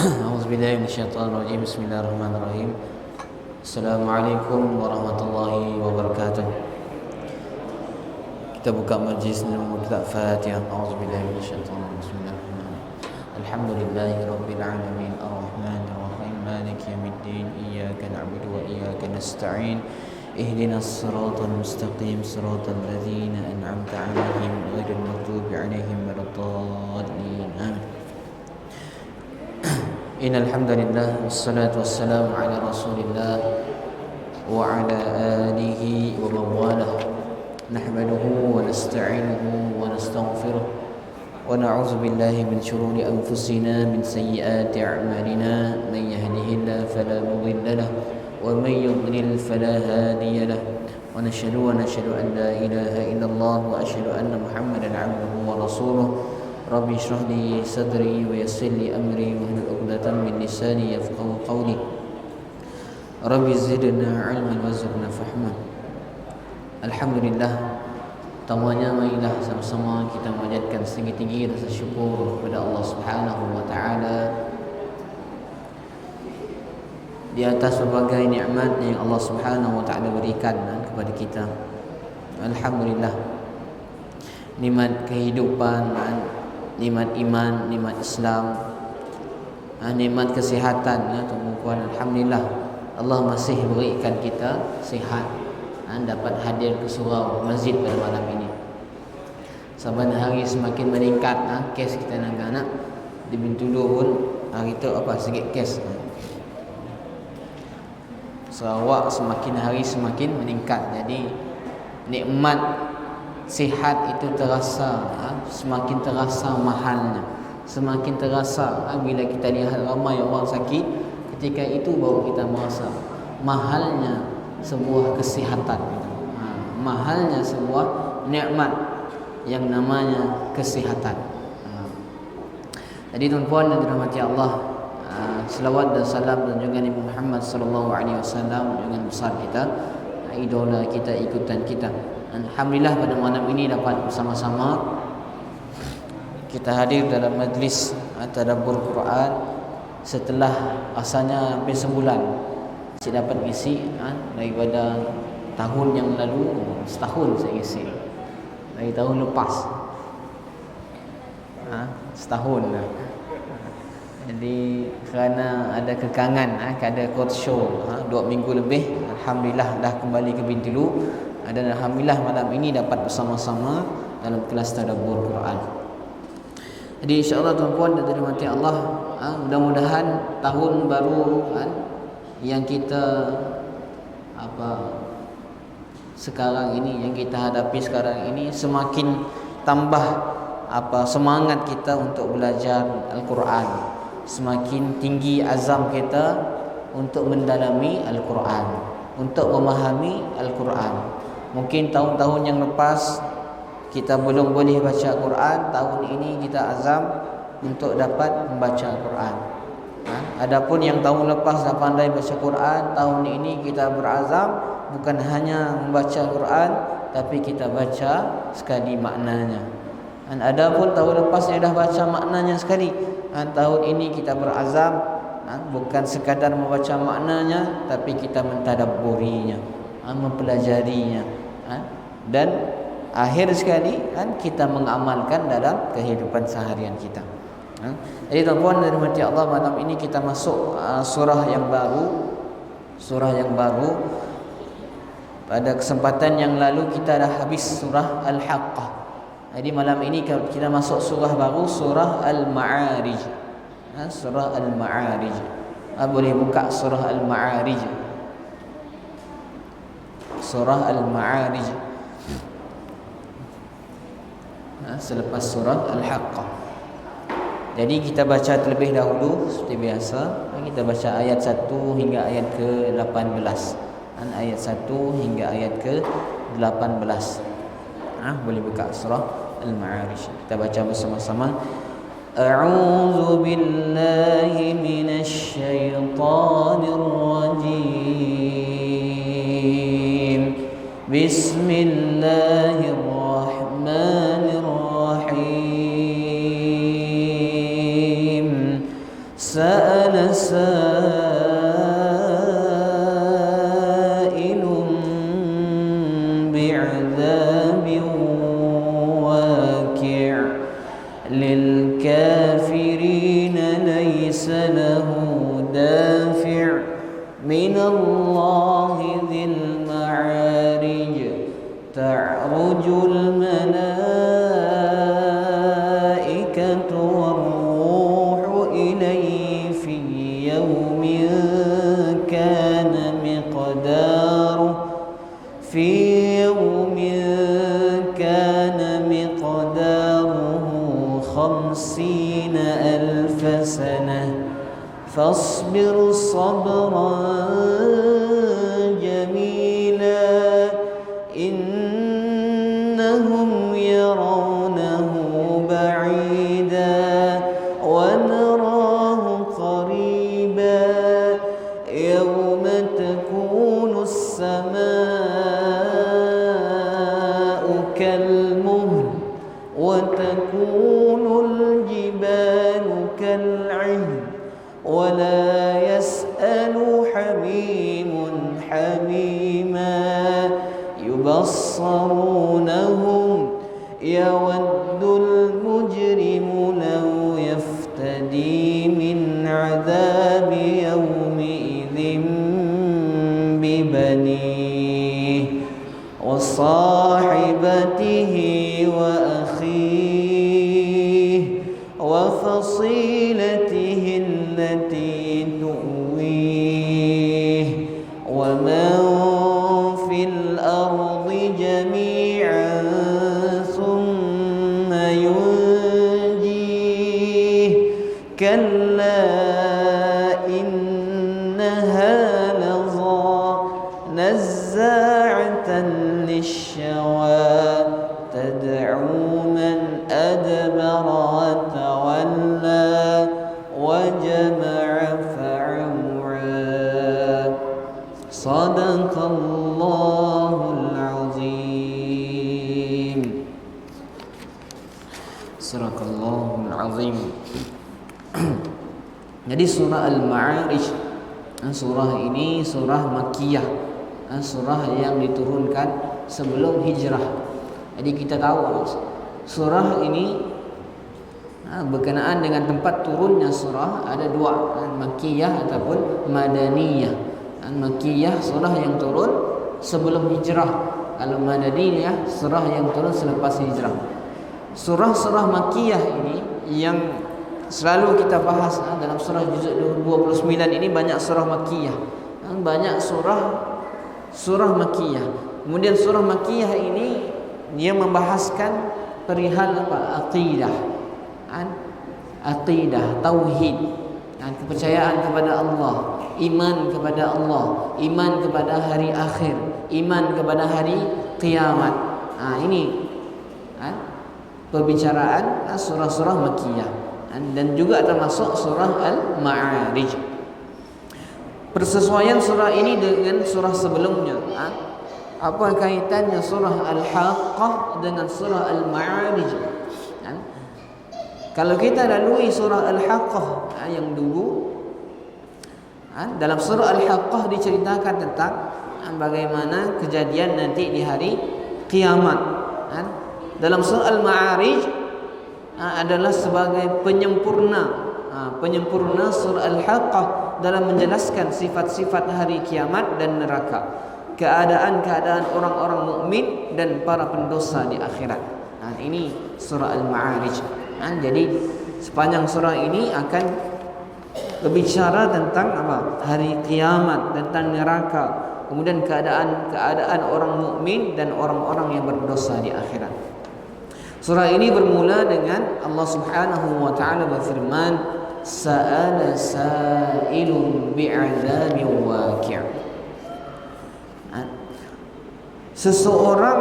A'udzubillahi minasyaitonirrajim. Bismillahirrahmanirrahim. Assalamualaikum warahmatullahi wabarakatuh. Kita buka majlis dengan kitab Fatihah. A'udzubillahi minasyaitonirrajim. Bismillahirrahmanirrahim. Alhamdulillahirabbil alamin arrahmanir rahim maliki yaumiddin iyyaka na'budu wa iyyaka nasta'in ihdinas siratal mustaqim siratal ladzina an'amta 'alaihim ghairil maghdubi 'alaihim waladdallin. Amin. Innal hamdalillah wassalatu wassalamu ala Rasulillah wa ala alihi wa man walah. Nahmaduhu wa nasta'inuhu wa nastaghfiruh wa na'udzu billahi min shururi anfusina min sayyiati a'malina man yahdihillahu fala mudilla lahu wa man yudlil fala hadiya lahu wa nashhadu an la ilaha illallah wa ashhadu anna Muhammadan 'abduhu wa rasuluh. Rabbi shrah li sadri wa yassir li amri wa hlul 'uqdatam min lisani yafqahu qawli. Rabbi zidna 'ilman warzuqna fahma. Alhamdulillah, pertamanya marilah sama-sama kita menjadikan setinggi-tinggi rasa syukur kepada Allah Subhanahu wa taala di atas berbagai nikmat yang Allah Subhanahu wa taala berikan kepada kita. Alhamdulillah, nikmat kehidupan, nikmat iman, nikmat Islam, nikmat kesihatan, tuan-tuan. Alhamdulillah, Allah masih berikan kita sihat, dapat hadir ke surau masjid pada malam ini. Saban hari semakin meningkat kes kita anak-anak di Bintulu pun hari itu sikit kes. Sarawak semakin hari semakin meningkat. Jadi nikmat sihat itu terasa, semakin terasa mahalnya, semakin terasa bila kita lihat ramai orang sakit. Ketika itu baru kita merasa mahalnya sebuah kesihatan, mahalnya sebuah nikmat yang namanya kesihatan. Jadi tuan-puan dan dirahmati Allah, selawat dan salam dan juga Nabi Muhammad sallallahu alaihi wasallam dengan besar kita, idola kita, ikutan kita. Alhamdulillah, pada malam ini dapat bersama-sama kita hadir dalam majlis tadabbur Quran setelah rasanya hampir sebulan saya dapat ngisi daripada tahun yang lalu. Setahun saya ngisi dari tahun lepas, setahun lah. Jadi kerana ada kekangan, ada court show 2 minggu lebih, alhamdulillah dah kembali ke Bintulu. Dan alhamdulillah malam ini dapat bersama-sama dalam kelas tadabbur Quran. Jadi insya-Allah tuan-puan dan dirahmati Allah, mudah-mudahan tahun baru yang kita sekarang ini, yang kita hadapi sekarang ini, semakin tambah semangat kita untuk belajar Al-Quran, semakin tinggi azam kita untuk mendalami Al-Quran, untuk memahami Al-Quran. Mungkin tahun-tahun yang lepas kita belum boleh baca Quran, tahun ini kita azam untuk dapat membaca Quran. Adapun yang tahun lepas dah pandai baca Quran, tahun ini kita berazam bukan hanya membaca Quran, tapi kita baca sekali maknanya. Dan adapun tahun lepas yang dah baca maknanya sekali, tahun ini kita berazam bukan sekadar membaca maknanya, tapi kita mentadabburinya, mempelajarinya, dan akhir sekali kita mengamalkan dalam kehidupan seharian kita. Jadi tuan-puan dan dirahmati Allah, malam ini kita masuk surah yang baru. Pada kesempatan yang lalu kita dah habis surah Al-Haqqah. Jadi malam ini kita masuk surah baru, surah Al-Ma'arij. Surah Al-Ma'arij. Boleh buka surah Al-Ma'arij. Surah Al-Ma'arij selepas surah Al-Haqqah. Jadi kita baca terlebih dahulu seperti biasa. Kita baca ayat 1 hingga ayat ke-18. Ayat 1 hingga ayat ke-18. Boleh buka surah Al-Ma'arij. Kita baca bersama-sama. A'udzu billahi minasy syaithanir rajim. Bismillahirrahmanirrahim. Sa'ala sa'ilun bi'adzabin waqi' lil kafirina laysa lahu dafi' minallahi dzil ma'arij ta'rujul malaikatu war-ruhu ilayhi fi yawmin kana miqdaruhu 50,000 sanah fasbir sabran jamila innahum yarawnahu ba'ida wa narahu qariba yawma takunu as-samaa'u kalmuhl wa takunu al-jibalu kal'ihn wa la yas'alu hamimun hamima yubassarunahum yawaddul mujrimu law yaftadi min 'adzabi yawmi idzin bibanihi wa sahibatihi wa akhihi wa fasilatihi allati tu'wihi wa man fil ardi jami'an thumma yunjihi kalla innaha lazaa nazza'atan lish-shawaa tad'u man adbara wa tawalla wa jama'a fa'aw'a. Sadaqallahul azim. Sadaqallahul azim. Jadi surah Al-Ma'arij, surah ini surah Makkiyah, surah yang diturunkan sebelum hijrah. Jadi kita tahu surah ini berkenaan dengan tempat turunnya surah ada dua, Makkiyah ataupun Madaniyah. Makkiyah surah yang turun sebelum hijrah, kalau Madaniyah surah yang turun selepas hijrah. Surah-surah Makkiyah ini yang selalu kita bahas dalam surah juzuk 29 ini, banyak surah Makkiyah, banyak surah Makkiyah. Kemudian surah Makkiyah ini dia membahaskan perihal akidah, tauhid, kepercayaan kepada Allah, iman kepada Allah, iman kepada hari akhir, iman kepada hari kiamat. Ini perbicaraan surah-surah Makkiyah, dan juga termasuk surah Al-Ma'arij. Persesuaian surah ini dengan surah sebelumnya. Apa kaitannya surah Al-Haqqah dengan surah Al-Ma'arij? Kalau kita lalui surah Al-Haqqah yang dulu, dalam surah Al-Haqqah diceritakan tentang bagaimana kejadian nanti di hari kiamat. Dalam surah Al-Ma'arij adalah sebagai penyempurna surah Al-Haqqah dalam menjelaskan sifat-sifat hari kiamat dan neraka, keadaan-keadaan orang-orang mukmin dan para pendosa di akhirat. Ini surah Al-Ma'arij. Jadi sepanjang surah ini akan berbicara tentang hari kiamat, tentang neraka, kemudian keadaan orang mukmin dan orang-orang yang berdosa di akhirat. Surah ini bermula dengan Allah Subhanahu wa taala berfirman, sa'ala sa'ilun bi'adzabin waqi'. Seseorang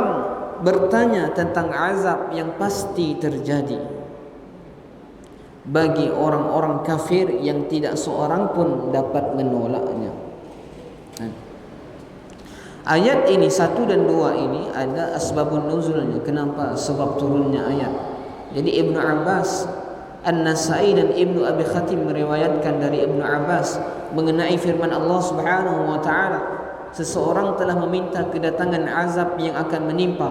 bertanya tentang azab yang pasti terjadi bagi orang-orang kafir yang tidak seorang pun dapat menolaknya. Ayat ini 1 dan 2 ini ada asbabun nuzulnya, kenapa sebab turunnya ayat. Jadi Ibnu Abbas An-Nasai dan Ibnu Abi Khatim meriwayatkan dari Ibnu Abbas mengenai firman Allah Subhanahu wa taala, seseorang telah meminta kedatangan azab yang akan menimpa.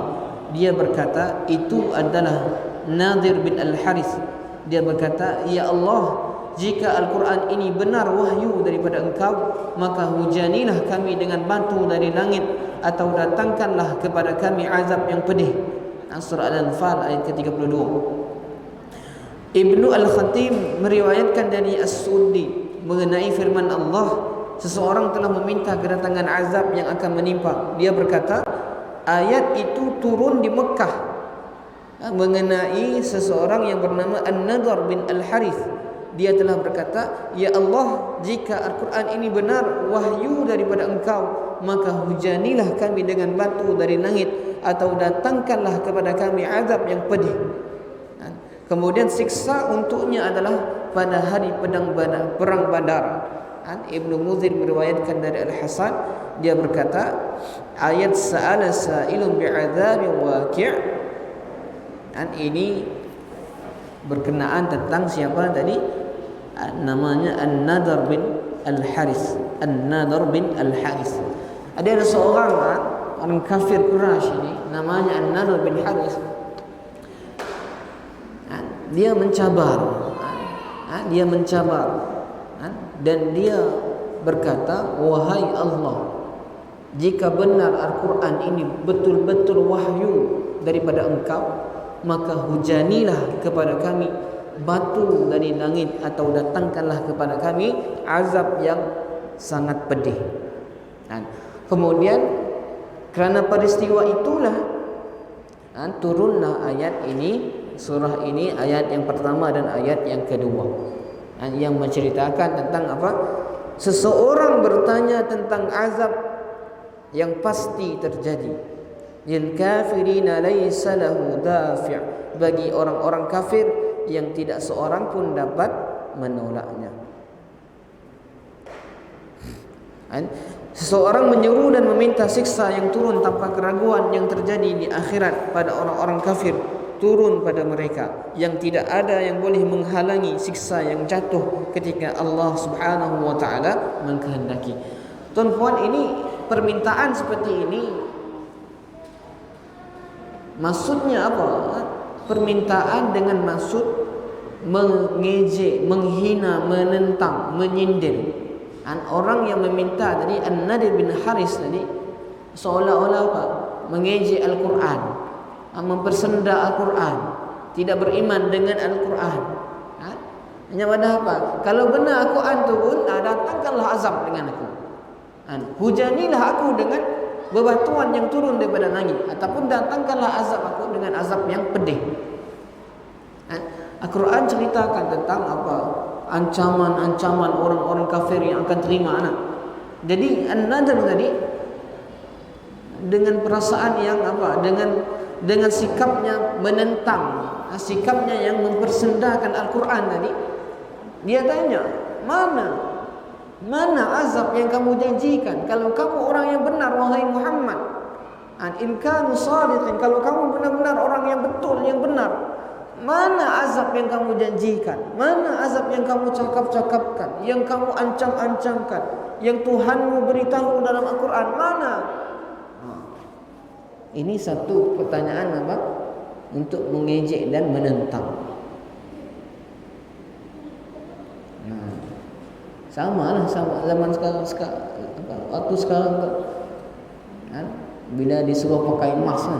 Dia berkata, itu adalah Nadir bin Al-Harith. Dia berkata, ya Allah, jika Al-Quran ini benar wahyu daripada Engkau, maka hujanilah kami dengan batu dari langit, atau datangkanlah kepada kami azab yang pedih. Surah Al-Anfal ayat ke-32. Ibnu Al-Khatib meriwayatkan dari As-Suddi mengenai firman Allah, seseorang telah meminta kedatangan azab yang akan menimpa. Dia berkata, ayat itu turun di Mekah mengenai seseorang yang bernama An-Nadhr bin Al-Harith. Dia telah berkata, ya Allah, jika Al-Quran ini benar wahyu daripada Engkau, maka hujanilah kami dengan batu dari langit, atau datangkanlah kepada kami azab yang pedih. Kemudian siksa untuknya adalah pada hari perang Badar. Ibnu Muzir meriwayatkan dari Al-Hasan, dia berkata, ayat sa'ala sa'ilun bi'adzabin waqi', ini berkenaan tentang siapa tadi? Namanya An-Nadhr bin Al-Harith. An-Nadhr bin Al-Harith. Ada seorang orang kafir Quraisy ini namanya An-Nadhr bin Harith. Dia mencabar. Dia mencabar. Dan dia berkata, wahai Allah, jika benar Al-Quran ini betul-betul wahyu daripada Engkau, maka hujanilah kepada kami batu dari langit, atau datangkanlah kepada kami azab yang sangat pedih. Kemudian kerana peristiwa itulah turunlah ayat ini, surah ini, ayat yang pertama dan ayat yang kedua, yang menceritakan tentang apa? Seseorang bertanya tentang azab yang pasti terjadi. Lil kafirina laysa lahu dafi', bagi orang-orang kafir yang tidak seorang pun dapat menolaknya. Seseorang menyeru dan meminta siksa yang turun tanpa keraguan yang terjadi di akhirat pada orang-orang kafir turun pada mereka, yang tidak ada yang boleh menghalangi siksa yang jatuh ketika Allah Subhanahu wa taala mengkehendaki. Tuan-puan, ini permintaan seperti ini maksudnya apa? Permintaan dengan maksud mengejek, menghina, menentang, menyindir. Orang yang meminta tadi, An-Nadhr bin Haris tadi, seolah-olah apa? Mengejek Al-Quran, mempersenda Al-Quran, tidak beriman dengan Al-Quran. Hanya pada apa? Kalau benar Al-Quran turun, datangkanlah azab dengan aku. Hujanilah aku dengan bebatuan yang turun daripada langit, ataupun datangkanlah azab aku dengan azab yang pedih. Al-Quran ceritakan tentang apa? Ancaman-ancaman orang-orang kafir yang akan terima anak. Jadi An-Nadhr tadi dengan perasaan yang apa? Dengan sikapnya menentang, sikapnya yang mempersendakan Al-Quran tadi, dia tanya, mana azab yang kamu janjikan? Kalau kamu orang yang benar, wahai Muhammad, in kanu shadiqin, kalau kamu benar-benar orang yang betul, yang benar, mana azab yang kamu janjikan? Mana azab yang kamu cakap-cakapkan, yang kamu ancam-ancamkan, yang Tuhanmu beritahu dalam Al-Quran? Mana? Ini satu pertanyaan apa? Untuk mengejek dan menentang. Sama zaman sekarang waktu sekarang bila disuruh pakai mask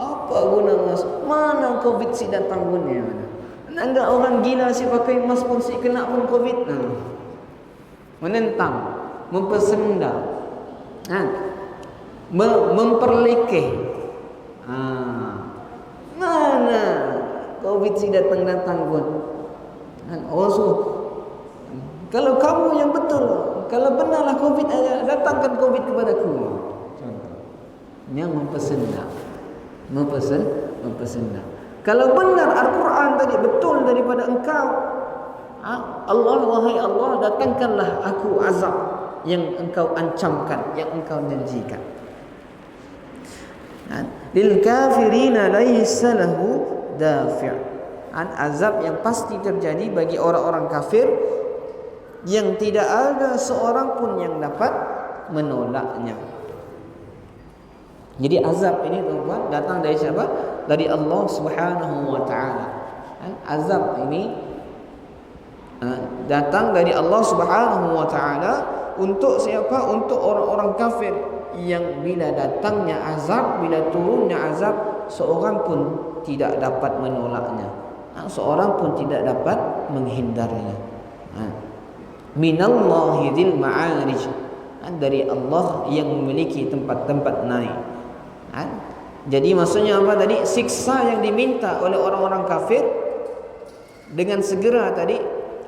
apa guna mask? Mana Covid si datang pun ya mana? Enggak, orang gila si pakai mask pun si kena pun Covid. Menentang, mempersenda, memperlekeh. Mana Covid si datang pun. Kalau kamu yang betul, kalau benarlah Covid, datangkan Covid kepadaku. Yang mempersenda. Kalau benar Al-Quran tadi betul daripada engkau, Allah, wahai Allah, datangkanlah aku azab yang engkau ancamkan, yang engkau janjikan. Lil kafirina laysa lahu dafi'. azab yang pasti terjadi bagi orang-orang kafir yang tidak ada seorang pun yang dapat menolaknya. Jadi azab ini tuan-tuan datang dari siapa? Dari Allah Subhanahu wa taala. Azab ini datang dari Allah Subhanahu wa taala untuk siapa? Untuk orang-orang kafir yang bila datangnya azab, bila turunnya azab, seorang pun tidak dapat menolaknya. Seorang pun tidak dapat menghindarnya. Minallahi dzil ma'arij, dari Allah yang memiliki tempat-tempat naik. Jadi maksudnya apa tadi? Siksa yang diminta oleh orang-orang kafir dengan segera tadi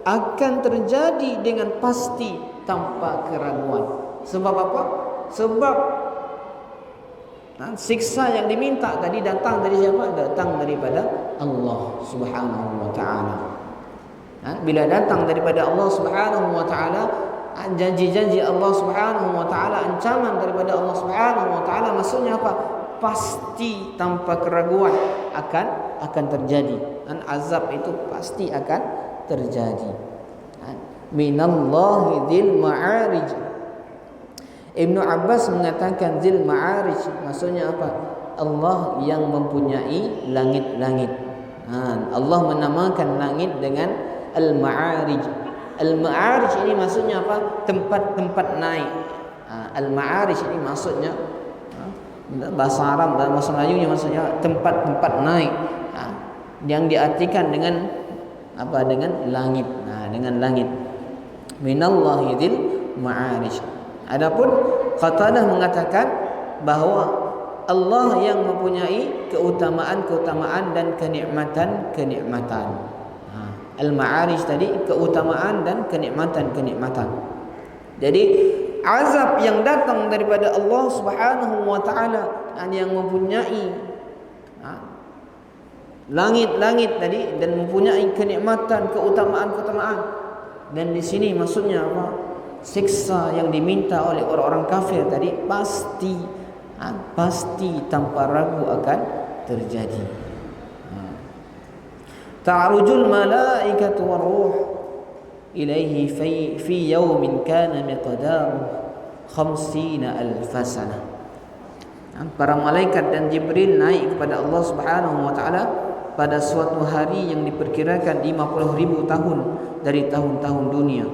akan terjadi dengan pasti tanpa keraguan. Sebab apa? Sebab siksa yang diminta tadi datang dari siapa? Datang daripada Allah Subhanahu wa taala. Bila datang daripada Allah Subhanahu wa taala, janji-janji Allah Subhanahu wa taala, ancaman daripada Allah Subhanahu wa taala, maksudnya apa? Pasti tanpa keraguan akan terjadi. Dan azab itu pasti akan terjadi. Minallahi dzil ma'arij. Ibnu Abbas mengatakan dzil ma'arij maksudnya apa? Allah yang mempunyai langit-langit. Allah menamakan langit dengan al-ma'arij. Al-ma'arij ini maksudnya apa? Tempat-tempat naik. Al-ma'arij ini maksudnya bahasa Arab dan bahasa Melayu ini maksudnya tempat-tempat naik. Yang diartikan dengan apa? Dengan langit. Dengan langit. Minallahi dzil ma'arij. Adapun Qatadah mengatakan bahawa Allah yang mempunyai keutamaan-keutamaan dan kenikmatan-kenikmatan. Al-ma'arij tadi keutamaan dan kenikmatan-kenikmatan. Jadi azab yang datang daripada Allah Subhanahu wa taala yang mempunyai langit-langit tadi dan mempunyai kenikmatan, keutamaan-keutamaan. Dan di sini maksudnya apa? Siksa yang diminta oleh orang-orang kafir tadi pasti tanpa ragu akan terjadi. Ta'rujul malaikatu war-ruh ilaihi fi yawmin kana miqdaruhu 50,000 sana. Para malaikat dan Jibril naik kepada Allah Subhanahu wa taala pada suatu hari yang diperkirakan 50,000 tahun dari tahun-tahun dunia.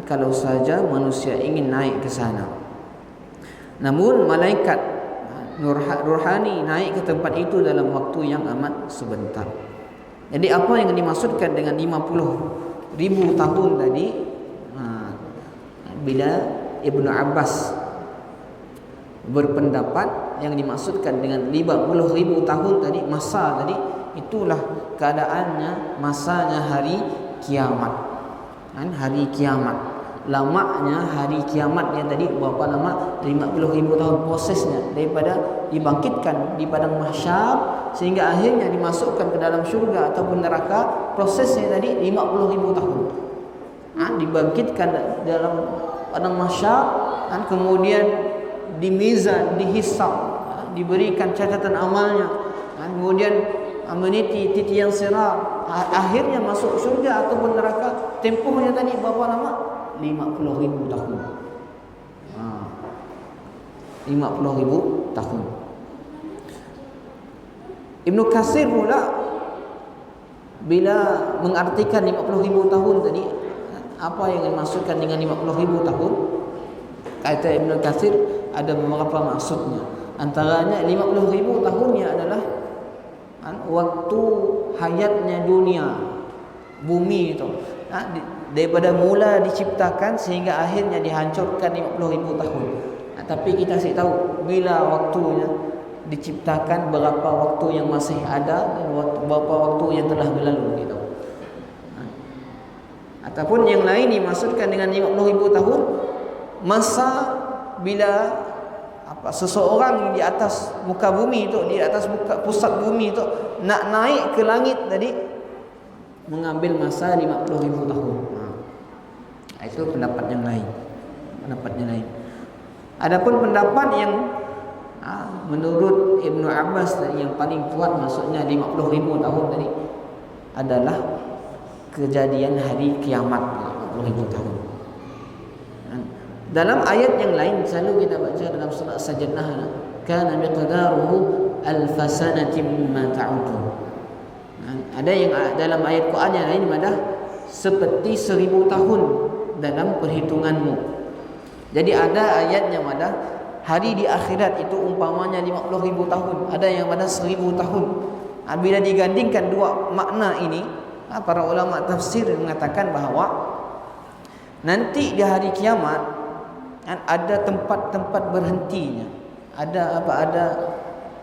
Kalau saja manusia ingin naik ke sana. Namun malaikat rohani naik ke tempat itu dalam waktu yang amat sebentar. Jadi apa yang dimaksudkan dengan 50,000 tahun tadi? Bila Ibnu Abbas berpendapat yang dimaksudkan dengan 50,000 tahun tadi, masa tadi, itulah keadaannya masanya hari kiamat. Hari kiamat, lamanya hari kiamat yang tadi berapa lama? 50,000 tahun prosesnya daripada dibangkitkan di padang mahsyar sehingga akhirnya dimasukkan ke dalam syurga ataupun neraka. Prosesnya tadi 50,000 tahun. Dibangkitkan dalam padang mahsyar, kemudian di mizan, dihisab, diberikan catatan amalnya, kemudian meniti titian sirat, akhirnya masuk syurga ataupun neraka. Tempohnya tadi berapa lama? 50,000 tahun. 50,000 tahun. Ibnu Katsir pula bila mengartikan 50,000 tahun tadi, apa yang dimaksudkan dengan 50,000 tahun? Kata Ibnu Katsir ada beberapa maksudnya. Antaranya 50,000 tahunnya adalah waktu hayatnya dunia, bumi itu, daripada mula diciptakan sehingga akhirnya dihancurkan 50,000 tahun. Tapi kita sih tahu bila waktunya diciptakan, berapa waktu yang masih ada dan berapa waktu yang telah berlalu gitu. Ataupun yang lain dimaksudkan dengan 50,000 tahun, masa bila seseorang di atas muka bumi itu, di atas pusat bumi itu nak naik ke langit tadi mengambil masa 50,000 tahun. Itu pendapat yang lain. Adapun pendapat yang menurut Ibnu Abbas tadi yang paling kuat maksudnya 50,000 tahun tadi adalah kejadian hari kiamat 40,000 tahun. Dalam ayat yang lain selalu kita baca dalam surah As-Sajdah, kana miqdaruhu alfasanati mimma ta'udun. Ada yang dalam ayat Quran yang lain ada seperti 1000 tahun dalam perhitunganmu. Jadi ada ayat yang ada hari di akhirat itu umpamanya 50,000 tahun, ada yang ada 1000 tahun. Bila digandingkan dua makna ini, para ulama tafsir mengatakan bahawa nanti di hari kiamat ada tempat-tempat berhentinya, ada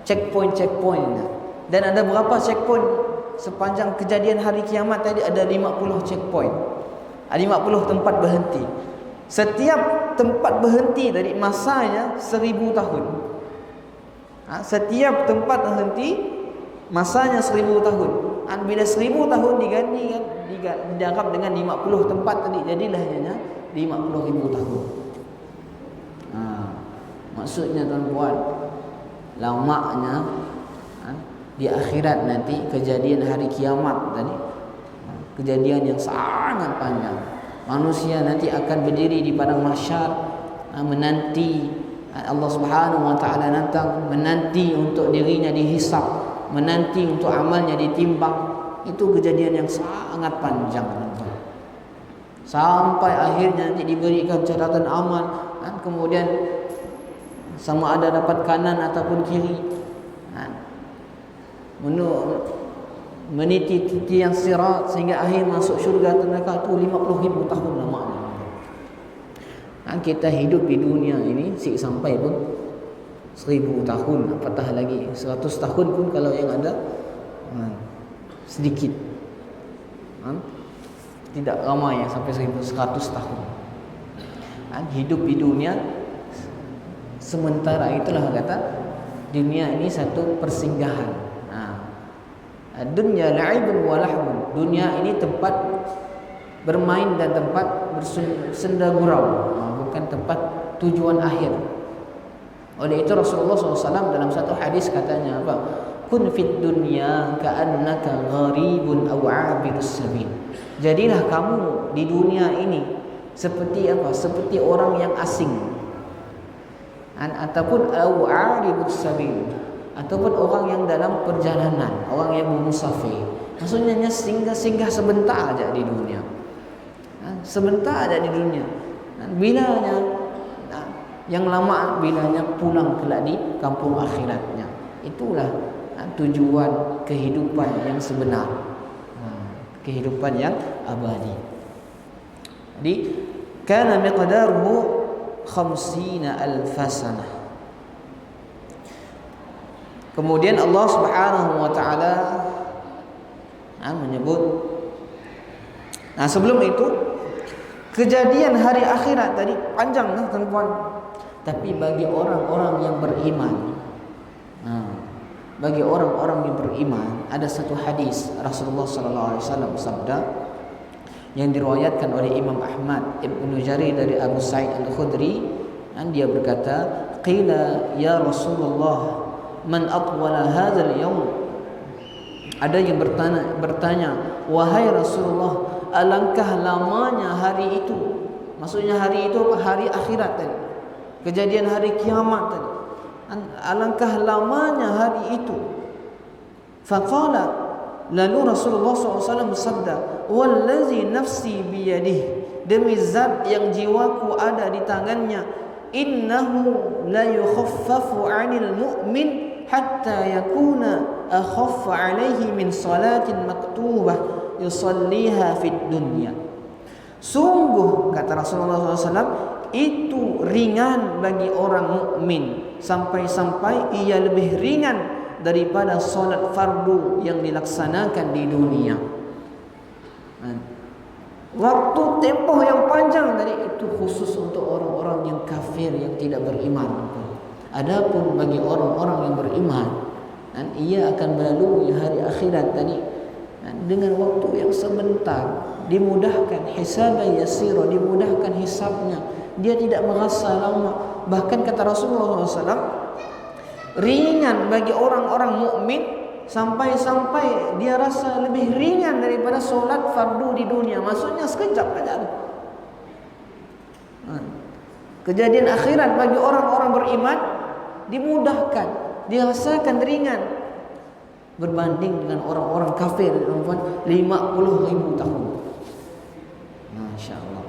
checkpoint-checkpointnya. Dan ada berapa checkpoint sepanjang kejadian hari kiamat tadi? Ada 50 checkpoint, ada 50 tempat berhenti. Setiap tempat berhenti dari masanya 1000 tahun. Setiap tempat berhenti masanya 1000 tahun. Bila 1000 tahun dianggap dengan 50 tempat tadi, jadilah hanya 50,000 tahun. Maksudnya tuan-tuan, lamanya di akhirat nanti kejadian hari kiamat tadi, kejadian yang sangat panjang. Manusia nanti akan berdiri di padang mahsyar, menanti Allah Subhanahu wa taala datang, menanti untuk dirinya dihisap, menanti untuk amalnya ditimbang. Itu kejadian yang sangat panjang, tuan-tuan. Sampai akhirnya nanti diberikan catatan amal, kemudian sama ada dapat kanan ataupun kiri, meniti tiang sirat sehingga akhir masuk syurga neraka itu 50,000 tahun lamanya. Kita hidup di dunia ini sampai pun 1000 tahun, apatah lagi 100 tahun pun kalau yang ada sedikit. Tidak ramai yang sampai 1100 tahun. Hidup di dunia sementara, itulah kata dunia ini satu persinggahan. Dunia la'ibun wa lahun. Dunia ini tempat bermain dan tempat bersenda gurau, bukan tempat tujuan akhir. Oleh itu Rasulullah SAW dalam satu hadis katanya apa? Kun fid dunya ka'annaka gharibun aw 'abirus sabil. Jadilah kamu di dunia ini seperti apa? Seperti orang yang asing. Ataupun aw 'abirus sabil, ataupun orang yang dalam perjalanan, orang yang bermusafir. Maksudnya singgah sebentar aja di dunia. Sebentar aja di dunia. Bilanya yang lama, bilanya pulang kelak di kampung akhiratnya. Itulah tujuan kehidupan yang sebenar, kehidupan yang abadi. Jadi kana miqdaruhu 50,000 sanah. Kemudian Allah Subhanahu wa taala menyebut, sebelum itu kejadian hari akhirat tadi panjang tuan-tuan. Tapi bagi orang-orang yang beriman, bagi orang-orang yang beriman, ada satu hadis Rasulullah sallallahu alaihi wasallam bersabda yang diriwayatkan oleh Imam Ahmad, Ibnu Jarir dari Abu Sa'id Al-Khudri, dan dia berkata, qila ya Rasulullah man atwala hadzal yaum. Ada yang bertanya, wahai Rasulullah, alangkah lamanya hari itu. Maksudnya hari itu apa? Hari akhirat tadi, kejadian hari kiamat tadi. Alangkah lamanya hari itu. Faqala, lalu Rasulullah SAW bersabda, wallazi nafsi biyadih, demi zat yang jiwaku ada di tangannya, innahu la yukhaffafu 'anil mu'min hatta yakuna akhaffa 'alaihi min salatin maktubah yusalliha fid dunya. Sungguh, kata Rasulullah SAW, itu ringan bagi orang mukmin sampai-sampai ia lebih ringan daripada solat fardu yang dilaksanakan di dunia. Waktu tempoh yang panjang tadi itu khusus untuk orang-orang yang kafir, yang tidak beriman. Adapun bagi orang-orang yang beriman, dan ia akan melalui hari akhirat tadi dengan waktu yang sebentar, dimudahkan hisaban yasira, dimudahkan hisabnya, dia tidak merasa lama. Bahkan kata Rasulullah SAW, ringan bagi orang-orang mukmin sampai-sampai dia rasa lebih ringan daripada solat fardu di dunia. Maksudnya sekejap saja. Kejadian akhirat bagi orang-orang beriman dimudahkan, dirasakan ringan berbanding dengan orang-orang kafir 50,000 tahun. Masya Allah.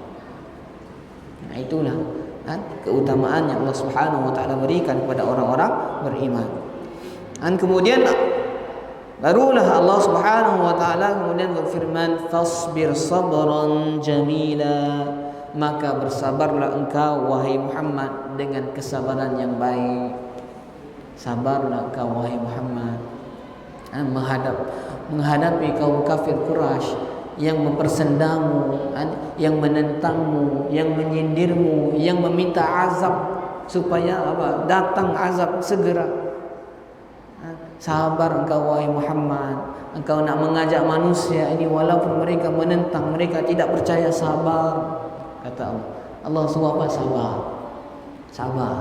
Nah, itulah keutamaan yang Allah Subhanahu wa taala berikan kepada orang-orang beriman. Dan kemudian barulah Allah Subhanahu wa taala kemudian berfirman, fasbir sabran jamila, maka bersabarlah engkau wahai Muhammad dengan kesabaran yang baik. Sabarlah engkau wahai Muhammad menghadapi kaum kafir Quraisy yang mempersendamu, yang menentangmu, yang menyindirmu, yang meminta azab supaya datang azab segera. Sabar engkau wahai Muhammad. Engkau nak mengajak manusia ini walaupun mereka menentang, mereka tidak percaya, sabar. Kata Allah. Allah suruh apa? Sabar.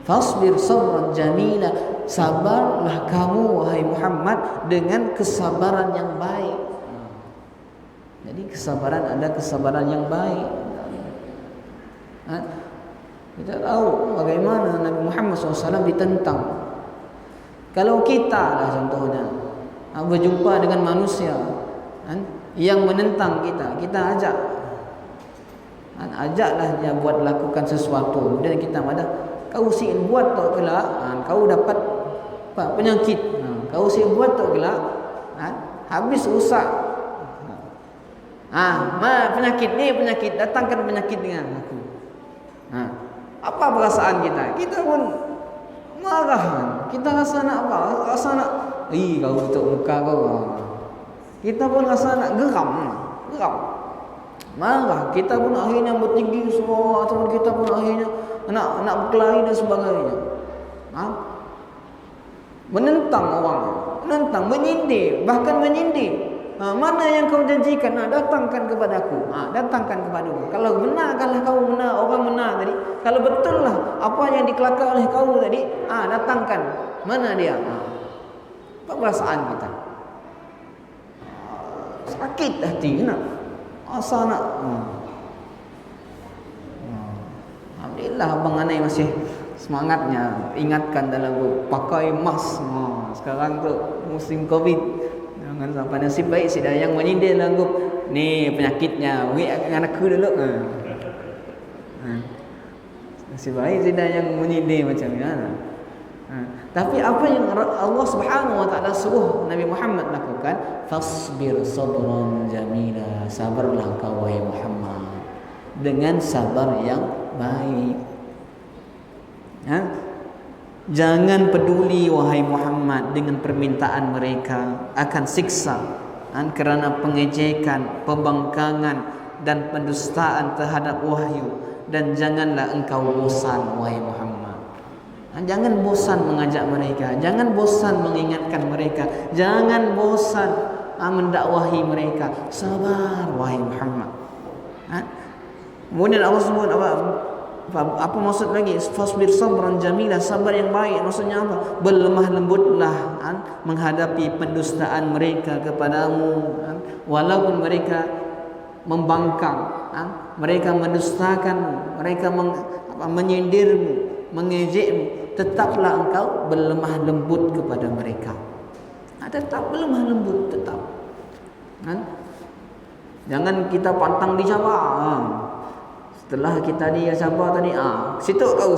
Fasbir sabran jamila. Sabarlah kamu wahai Muhammad dengan kesabaran yang baik. Jadi kesabaran, ada kesabaran yang baik. Kita tahu bagaimana Nabi Muhammad SAW ditentang. Kalau kita lah contohnya berjumpa dengan manusia yang menentang kita, kita ajaklah dia buat lakukan sesuatu. Kemudian kita madah, kau si buat tak kelak, kau dapat penyakit. Kau si buat tak kelak, habis rusak. Penyakit ni penyakit, datangkan penyakit dengan aku. Apa perasaan kita? Kita pun marah. Kita rasa nak apa? Rasa nak kau tutup muka kau. Kita pun rasa nak geram. Marah. Kita pun akhirnya bertinggi semua, atau kita pun akhirnya nak berkelahi dan sebagainya. Menentang orang, menyindir, bahkan menyindir. Mana yang kau janjikan? Datangkan kepadaku. Datangkan kepadaku. Kalau benarkanlah kau benar, orang benar tadi. Kalau betul lah apa yang dikelakar oleh kau tadi, datangkan. Mana dia? Apa perasaan kita? Sakit hati nak. Asa nak. Alhamdulillah abang Anai masih semangatnya ingatkan dalam pakai mask. Sekarang tu musim Covid. Jangan sampai nasib baik si dayang menyindir langgup. Ni penyakitnya. Wei akan aku dulu. Nasib baik si dayang menyindir macam ni. Tapi apa yang Allah Subhanahu wa taala suruh Nabi Muhammad lakukan, fasbir sabran jamila. Sabarlah kau wahai Muhammad dengan sabar yang baik. Jangan peduli wahai Muhammad dengan permintaan mereka akan siksa kerana pengejekan, pembangkangan dan pendustaan terhadap wahyu, dan janganlah engkau bosan wahai Muhammad. Jangan bosan mengajak mereka, jangan bosan mengingatkan mereka, jangan bosan mendakwahi mereka. Sabar wahai Muhammad. Kemudian Allah sebut apa maksud lagi? Fasbir sabran jamila, sabar yang baik. Maksudnya apa? Berlemah lembutlah menghadapi pendustaan mereka kepadamu, walaupun mereka membangkang, mereka mendustakan, mereka menyindirmu, mengejekmu, tetaplah engkau berlemah lembut kepada mereka. Tetap berlemah lembut, tetap. Jangan kita pantang dicabar. Setelah kita dia sabar tadi, situk kau.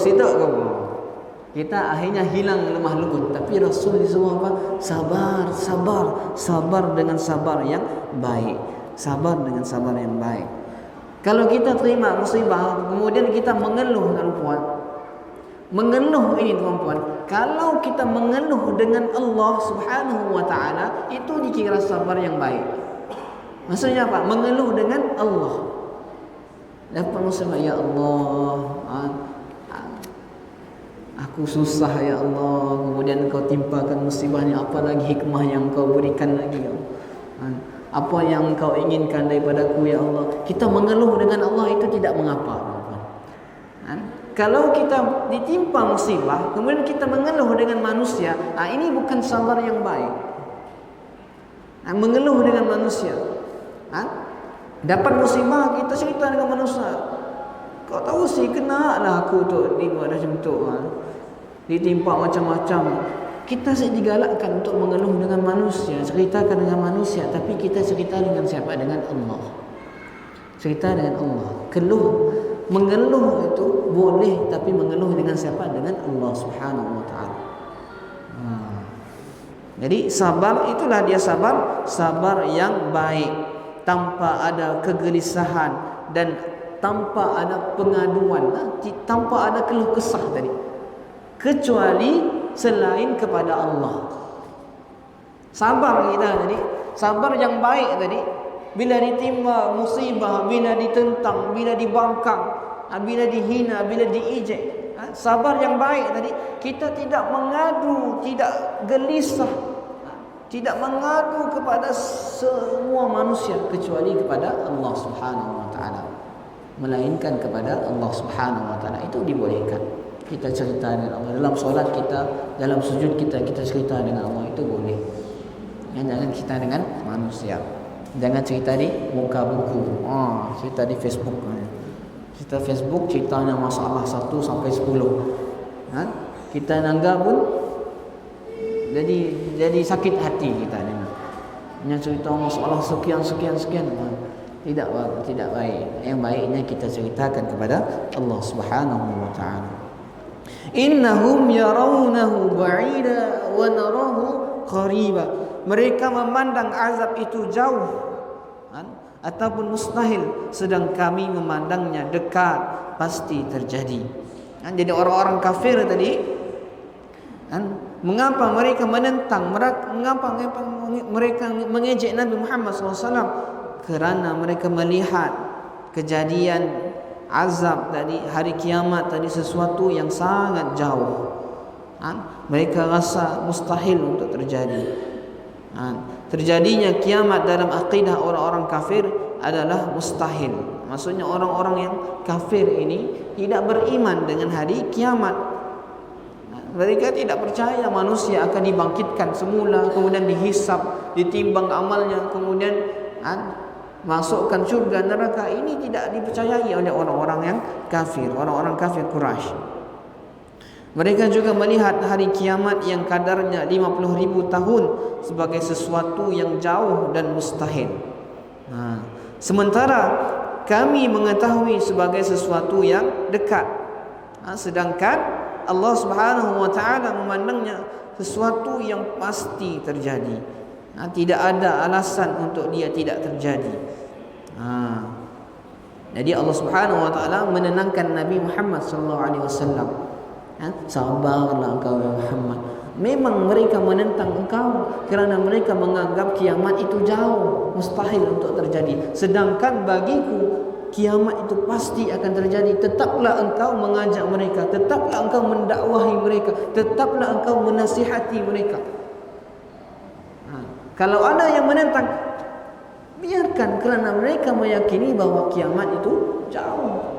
Kita akhirnya hilang lemah lembut. Tapi Rasul disuruh apa? Sabar dengan sabar yang baik. Sabar dengan sabar yang baik. Kalau kita terima musibah, kemudian kita mengeluh, tuan-tuan. Mengeluh ini, tuan-tuan. Kalau kita mengeluh dengan Allah Subhanahu wa taala, itu dikira sabar yang baik. Maksudnya apa? Mengeluh dengan Allah. Dapat musibah, ya Allah, aku susah ya Allah, kemudian Engkau timpakan musibahnya, apa lagi hikmah yang Engkau berikan lagi ya Allah? Apa yang Engkau inginkan daripadaku ya Allah? Kita mengeluh dengan Allah itu tidak mengapa. Kalau kita ditimpa musibah, kemudian kita mengeluh dengan manusia, ini bukan sabar yang baik. Mengeluh dengan manusia. Dapat musibah, kita cerita dengan manusia. Kau tahu sih, kena lah aku tu dibuat macam tu. Ditimpa macam-macam. Kita digalakkan untuk mengeluh dengan manusia, ceritakan dengan manusia, tapi kita cerita dengan siapa? Dengan Allah. Cerita dengan Allah. Mengeluh itu boleh, tapi mengeluh dengan siapa? Dengan Allah Subhanahu wa taala. Jadi sabar, itulah dia sabar yang baik, tanpa ada kegelisahan dan tanpa ada pengaduan, tanpa ada keluh kesah tadi, kecuali selain kepada Allah. Sabar kita tadi, sabar yang baik tadi, bila ditimpa musibah, bila ditentang, bila dibangkang, bila dihina, bila diejek, sabar yang baik tadi, kita tidak mengadu, tidak gelisah, tidak mengadu kepada semua manusia kecuali kepada Allah Subhanahu wa taala, melainkan kepada Allah Subhanahu wa taala. Itu dibolehkan. Kita cerita dengan Allah dalam solat kita, dalam sujud kita cerita dengan Allah, itu boleh. Jangan cerita dengan manusia. Jangan cerita di muka buku. Cerita di Facebook. Cerita Facebook, ceritanya masalah 1 sampai 10. Kita nangga pun jadi sakit hati kita dengar. Cerita masalah sekian. Tidak baik. Yang baiknya kita ceritakan kepada Allah Subhanahu wa taala. Innahum yarawnahu ba'ida wa narahu qariba. Mereka memandang azab itu jauh ataupun mustahil, sedang kami memandangnya dekat, pasti terjadi. Jadi orang-orang kafir tadi, mengapa mereka menentang, mengapa mereka mengejek Nabi Muhammad SAW? Kerana mereka melihat kejadian azab tadi, hari kiamat tadi, sesuatu yang sangat jauh. Mereka rasa mustahil untuk terjadi. Terjadinya kiamat dalam akidah orang-orang kafir adalah mustahil. Maksudnya orang-orang yang kafir ini tidak beriman dengan hari kiamat. Mereka tidak percaya manusia akan dibangkitkan semula, kemudian dihisap, ditimbang amalnya, kemudian masukkan syurga neraka. Ini tidak dipercayai oleh orang-orang yang kafir, orang-orang kafir Quraisy. Mereka juga melihat hari kiamat yang kadarnya 50,000 tahun sebagai sesuatu yang jauh dan mustahil. Sementara kami mengetahui sebagai sesuatu yang dekat. Sedangkan Allah Subhanahu wa taala memandangnya sesuatu yang pasti terjadi. Tidak ada alasan untuk dia tidak terjadi. Jadi Allah Subhanahu wa taala menenangkan Nabi Muhammad sallallahu alaihi wasallam. Sabarlah engkau ya Muhammad. Memang mereka menentang engkau kerana mereka menganggap kiamat itu jauh, mustahil untuk terjadi. Sedangkan bagiku kiamat itu pasti akan terjadi. Tetaplah engkau mengajak mereka, tetaplah engkau mendakwahi mereka, tetaplah engkau menasihati mereka. Kalau ada yang menentang, biarkan, kerana mereka meyakini bahawa kiamat itu jauh.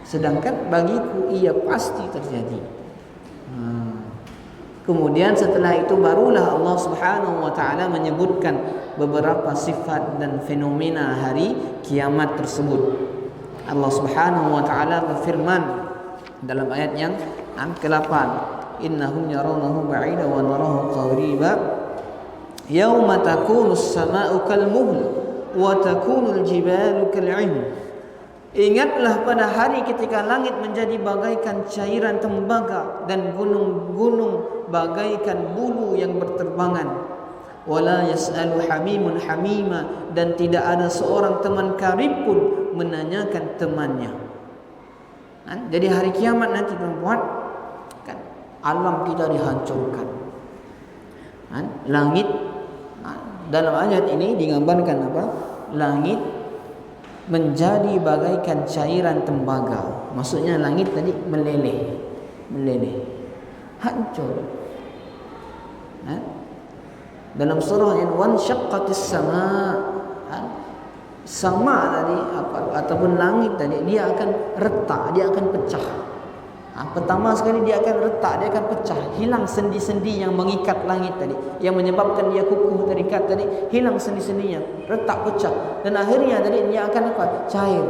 Sedangkan bagiku ia pasti terjadi. Kemudian setelah itu barulah Allah Subhanahu wa taala menyebutkan beberapa sifat dan fenomena hari kiamat tersebut. Allah Subhanahu wa taala berfirman dalam ayat yang ke-8, innahum yarawnahu ba'ida wa narahu qariba yauma takunu as-samaa'u kal-muhl wa takunu al-jibalu kal-'ihn. Ingatlah pada hari ketika langit menjadi bagaikan cairan tembaga dan gunung-gunung bagaikan bulu yang berterbangan. Wala yas'alu hamimun hamima, dan tidak ada seorang teman karib pun menanyakan temannya. Jadi hari kiamat nanti tuan-tuan, kan alam kita dihancurkan. Langit, dalam ayat ini digambarkan apa? Langit menjadi bagaikan cairan tembaga. Maksudnya langit tadi meleleh, hancur. Dalam surah yang wan syaqqatis sama, sama tadi apa, ataupun langit tadi dia akan retak, dia akan pecah. Pertama sekali dia akan retak, dia akan pecah, hilang sendi-sendi yang mengikat langit tadi, yang menyebabkan dia kukuh terikat tadi, hilang sendi-sendinya, retak, pecah, dan akhirnya tadi dia akan apa? Cair.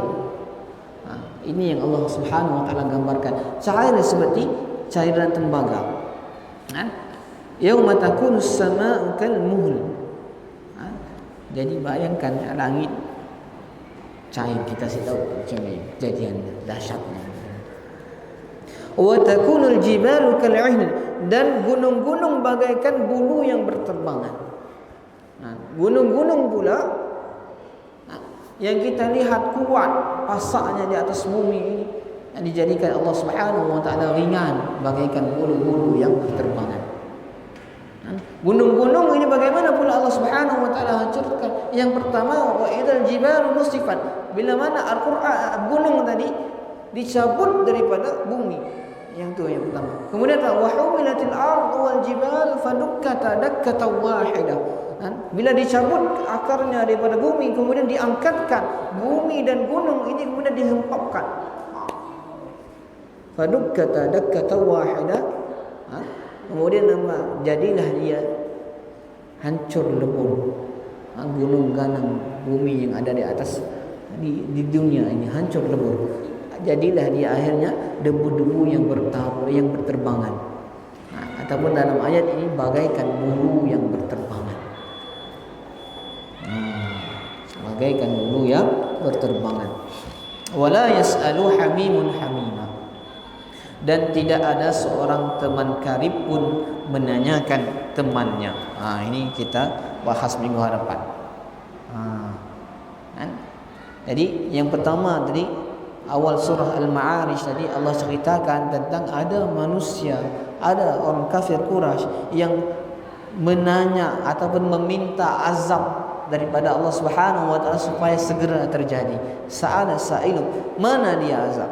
Ini yang Allah Subhanahu wa taala gambarkan. Cair seperti cairan tembaga. Yauma takunu as-samaa'u kal muhl. Jadi bayangkan langit cair, kita tahu macam ni kejadian dahsyatnya. Wa takunul jibalu kal'ihn, dan gunung-gunung bagaikan bulu yang berterbangan. Gunung-gunung pula yang kita lihat kuat pasaknya di atas bumi ini, yang dijadikan Allah Subhanahu wa taala ringan bagaikan bulu-bulu yang berterbangan. Gunung-gunung ini bagaimana pula Allah Subhanahu wa taala hancurkan? Yang pertama, wa idzal jibalu nusifat, bila mana Al-Qur'an gunung tadi dicabut daripada bumi. Yang tu yang pertama. Kemudian wa humilatil ardu wal jibal fadukkata dakkatan wahidah. Bila dicabut akarnya daripada bumi, kemudian diangkatkan bumi dan gunung ini, kemudian dihempapkan. Fadukkata dakkatan wahidah. Kemudian jadilah dia hancur lebur. Gunung ganang bumi yang ada di atas di dunia ini hancur lebur. Jadilah dia akhirnya debu-debu yang berterbangan. Ataupun dalam ayat ini bagaikan bulu yang berterbangan. Bagaikan bulu yang berterbangan. Wala yas'alu hamimun hamima, dan tidak ada seorang teman karib pun menanyakan temannya. Ini kita bahas minggu hadapan. Jadi yang pertama tadi, awal surah Al-Ma'arij tadi Allah ceritakan tentang ada manusia, ada orang kafir Quraisy yang menanya ataupun meminta azab daripada Allah Subhanahu wa taala supaya segera terjadi. Sa'ala sa'ilun, mana dia azab?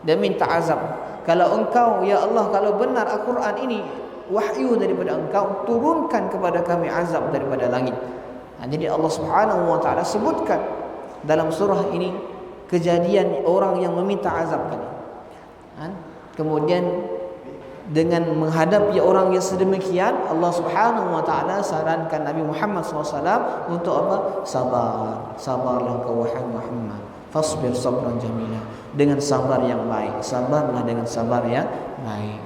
Dia minta azab. Kalau engkau ya Allah, kalau benar Al-Quran ini wahyu daripada engkau, turunkan kepada kami azab daripada langit. Jadi Allah Subhanahu wa taala sebutkan dalam surah ini kejadian orang yang meminta azab tadi. Kemudian dengan menghadapi orang yang sedemikian, Allah Subhanahu wa taala sarankan Nabi Muhammad SAW untuk apa? Sabarlah kau wahai Muhammad. Fasbir sabran jamila, dengan sabar yang baik. Sabarlah dengan sabar yang baik.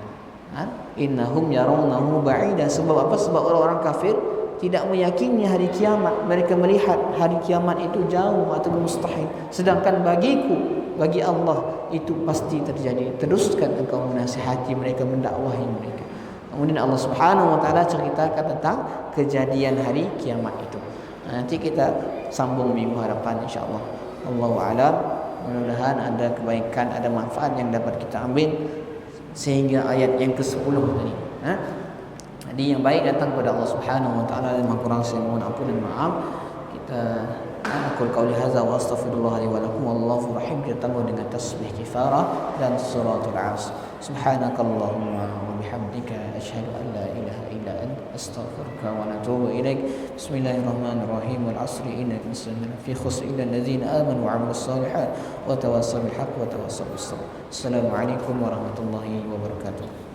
Innahum yarawnahu ba'ida. Sebab apa? Sebab orang-orang kafir tidak meyakini hari kiamat. Mereka melihat hari kiamat itu jauh atau mustahil. Sedangkan bagiku, bagi Allah itu pasti terjadi. Teruskan engkau menasihati mereka, mendakwahi mereka. Kemudian Allah Subhanahu wa taala ceritakan tentang kejadian hari kiamat itu. Nanti kita sambung minggu hadapan insya-Allah. Allahu a'lam. Mudah-mudahan ada kebaikan, ada manfaat yang dapat kita ambil sehingga ayat yang ke-10 tadi. Jadi yang baik datang kepada Allah Subhanahu wa taala, dan yang kurang saya mohon ampun dan maaf. Kita aqul qauli hadza wa astaghfirullah li wa lakum, wallahu rahim. Kita tangguh dengan tasbih kifarah dan suratul 'asr. Subhanakallahumma wa bihamdika asyhadu an la ilaha illa anta astaghfiruka wa atubu ilaik. Bismillahirrahmanirrahim. Wal 'asri innal insana lafi khusr illa alladzina amanu wa 'amilus shalihat wa tawassaw bil haqqi wa tawassaw bis sabr. Assalamualaikum warahmatullahi wabarakatuh.